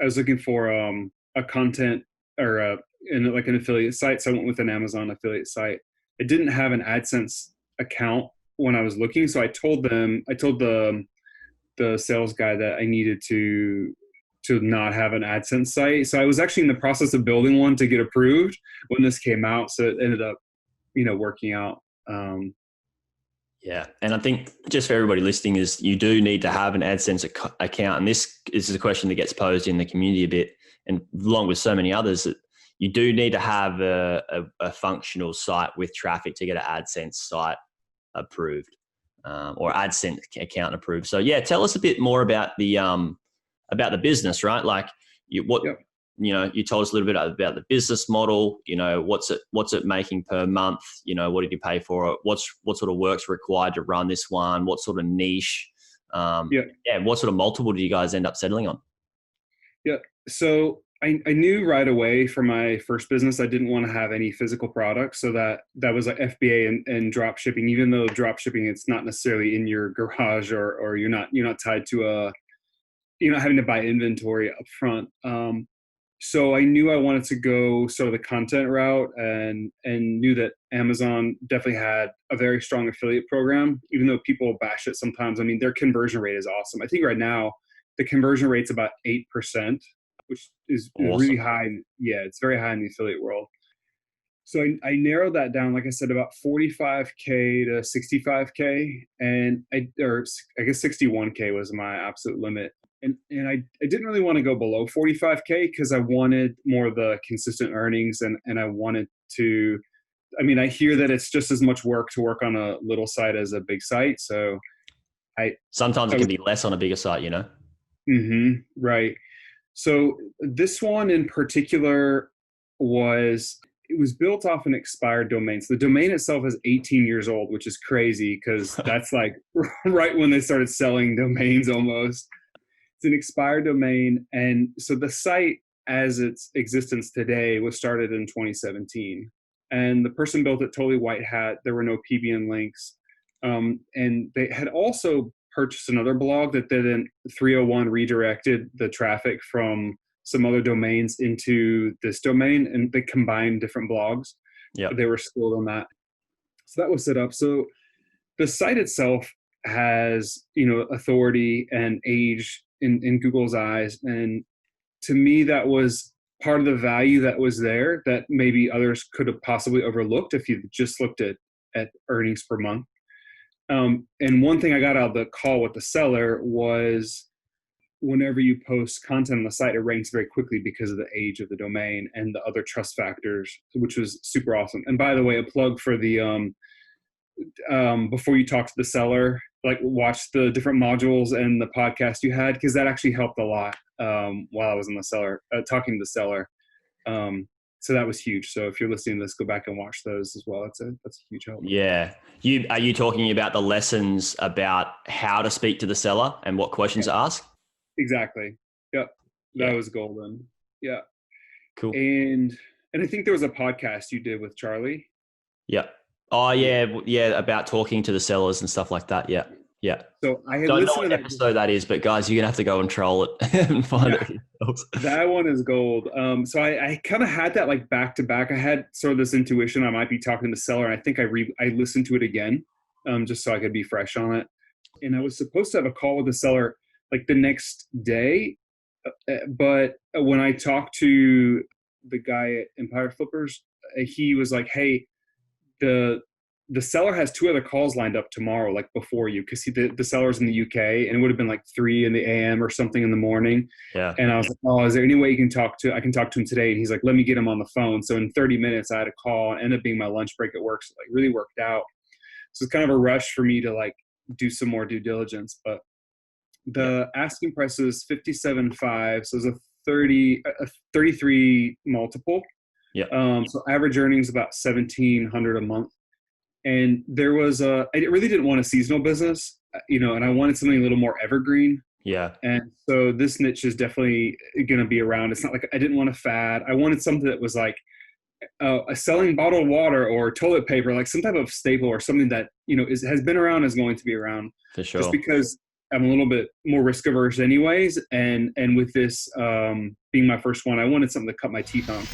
I was looking for a content or like an affiliate site. So I went with an Amazon affiliate site. It didn't have an AdSense account when I was looking. So I told the sales guy that I needed to not have an AdSense site. So I was actually in the process of building one to get approved when this came out. So it ended up, working out. Yeah. And I think just for everybody listening is you do need to have an AdSense account. And this is a question that gets posed in the community a bit, and along with so many others, that you do need to have a functional site with traffic to get an AdSense site approved, or AdSense account approved. So yeah, tell us a bit more about the business, right? Like you told us a little bit about the business model. What's it making per month? What did you pay for it? What sort of work's required to run this one? What sort of niche? What sort of multiple did you guys end up settling on? Yeah. So I knew right away for my first business, I didn't want to have any physical products. So that was like FBA and drop shipping, even though drop shipping, it's not necessarily in your garage or you're not tied to you're not having to buy inventory up front. So I knew I wanted to go sort of the content route and knew that Amazon definitely had a very strong affiliate program, even though people bash it sometimes. I mean, their conversion rate is awesome. I think right now the conversion rate's about 8%, which is awesome. Really high. Yeah, it's very high in the affiliate world. So I narrowed that down, like I said, about 45K to 65K. And I guess 61K was my absolute limit. And I didn't really want to go below 45K because I wanted more of the consistent earnings and I wanted to, I hear that it's just as much work to work on a little site as a big site. So sometimes it can be less on a bigger site, Right. So this one in particular was built off an expired domain. So the domain itself is 18 years old, which is crazy because that's like right when they started selling domains almost. It's an expired domain. And so the site as its existence today was started in 2017. And the person built it totally white hat. There were no PBN links. And they had also purchased another blog that then 301 redirected the traffic from some other domains into this domain, and they combined different blogs. Yeah, they were skilled on that. So that was set up. So the site itself has, authority and age in Google's eyes. And to me, that was part of the value that was there that maybe others could have possibly overlooked if you just looked at earnings per month. And one thing I got out of the call with the seller was whenever you post content on the site, it ranks very quickly because of the age of the domain and the other trust factors, which was super awesome. And by the way, a plug for the before you talk to the seller, like watch the different modules and the podcast you had, because that actually helped a lot while I was in the seller, talking to the seller. So that was huge. So if you're listening to this, go back and watch those as well. That's a huge help. Yeah. Are you talking about the lessons about how to speak to the seller and what questions to ask? Exactly. Yep. That was golden. Yeah. Cool. And I think there was a podcast you did with Charlie. Yeah. Oh yeah. Yeah. About talking to the sellers and stuff like that. Yeah. Yeah. So I had don't know what episode that is, but guys, you're going to have to go and troll it and find it yourselves. That one is gold. So I kind of had that like back to back. I had sort of this intuition I might be talking to the seller. And I think I listened to it again just so I could be fresh on it. And I was supposed to have a call with the seller like the next day. But when I talked to the guy at Empire Flippers, he was like, hey, the seller has 2 other calls lined up tomorrow, like before you, because the seller's in the UK, and it would have been like 3 a.m. or something in the morning. Yeah. And I was like, oh, is there any way I can talk to him today? And he's like, let me get him on the phone. So in 30 minutes, I had a call, and ended up being my lunch break at work. So it like really worked out. So it's kind of a rush for me to like do some more due diligence. But the asking price is 57.5. So it's a 33 multiple. Yeah. So average earnings about $1,700 a month. And there was I really didn't want a seasonal business, and I wanted something a little more evergreen. Yeah. And so this niche is definitely going to be around. It's not like I didn't want a fad. I wanted something that was like a selling bottled water or toilet paper, like some type of staple or something that, has been around, is going to be around. For sure. Just because I'm a little bit more risk averse anyways. And with this being my first one, I wanted something to cut my teeth on.